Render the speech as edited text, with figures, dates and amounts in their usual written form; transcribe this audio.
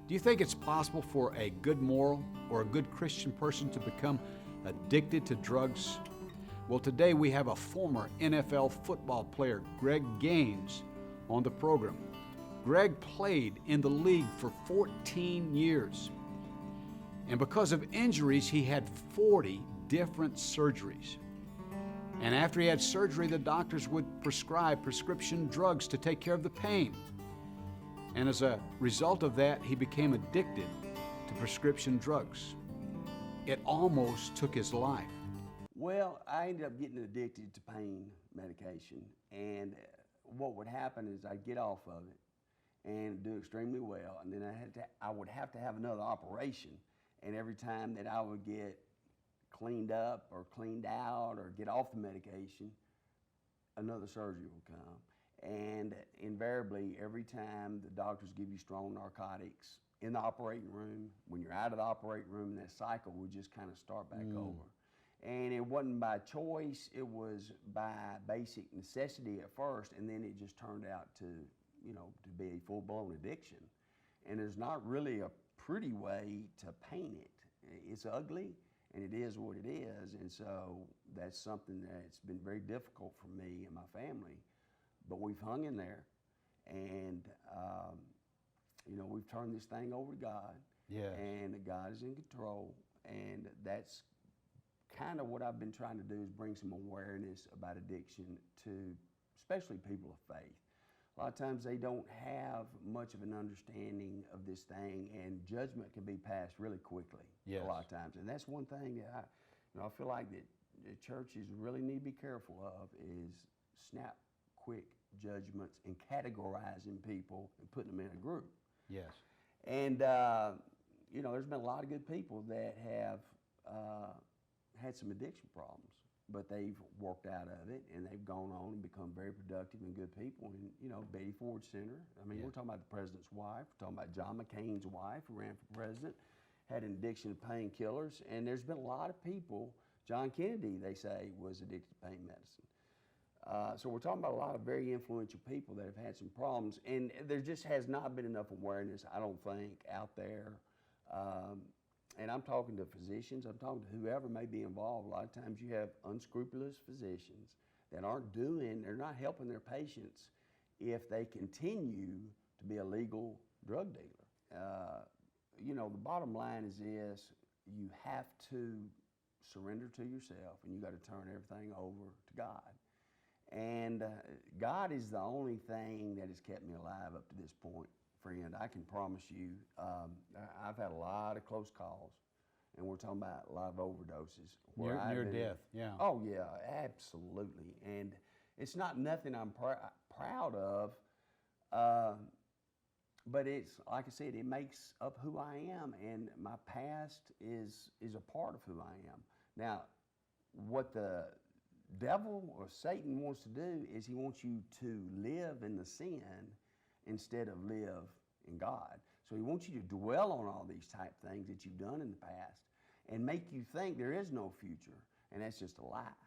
Do you think it's possible for a good moral or a good Christian person to become addicted to drugs? Well, today we have a former NFL football player, Greg Gaines, on the program. Greg played in the league for 14 years. And because of injuries, he had 40 different surgeries. And after he had surgery, the doctors would prescribe prescription drugs to take care of the pain. And as a result of that, he became addicted to prescription drugs. It almost took his life. Well, I ended up getting addicted to pain medication, and what would happen is I'd get off of it and do extremely well, and then I would have to have another operation, and every time that I would get cleaned up or cleaned out or get off the medication, another surgery would come. And invariably, every time the doctors give you strong narcotics in the operating room, when you're out of the operating room, that cycle would just kind of start back over. And it wasn't by choice, it was by basic necessity at first, and then it just turned out to be a full-blown addiction. And there's not really a pretty way to paint it. It's ugly, and it is what it is, and so that's something that's been very difficult for me and my family. But we've hung in there, and we've turned this thing over to God. Yes. And God is in control, and that's kind of what I've been trying to do, is bring some awareness about addiction to especially people of faith. A lot of times they don't have much of an understanding of this thing, and judgment can be passed really quickly. Yes. A lot of times, and that's one thing that I feel like that the churches really need to be careful of, is snap quick judgments and categorizing people and putting them in a group. Yes. And there's been a lot of good people that have had some addiction problems, but they've worked out of it, and they've gone on and become very productive and good people. And Betty Ford Center, we're talking about the president's wife, we're talking about John McCain's wife, who ran for president, had an addiction to painkillers, and there's been a lot of people. John Kennedy, they say, was addicted to pain medicine. So we're talking about a lot of very influential people that have had some problems, and there just has not been enough awareness, I don't think, out there. And I'm talking to physicians, I'm talking to whoever may be involved. A lot of times you have unscrupulous physicians that they're not helping their patients if they continue to be a legal drug dealer. The bottom line is this: you have to surrender to yourself, and you got to turn everything over to God. And God is the only thing that has kept me alive up to this point, friend. I can promise you, I've had a lot of close calls, and we're talking about a lot of overdoses. Near death, yeah. Oh, yeah, absolutely. And it's not nothing I'm proud of, but it's, like I said, it makes up who I am, and my past is a part of who I am. Now, what the devil or Satan wants to do is he wants you to live in the sin instead of live in God. So he wants you to dwell on all these type things that you've done in the past and make you think there is no future, and that's just a lie.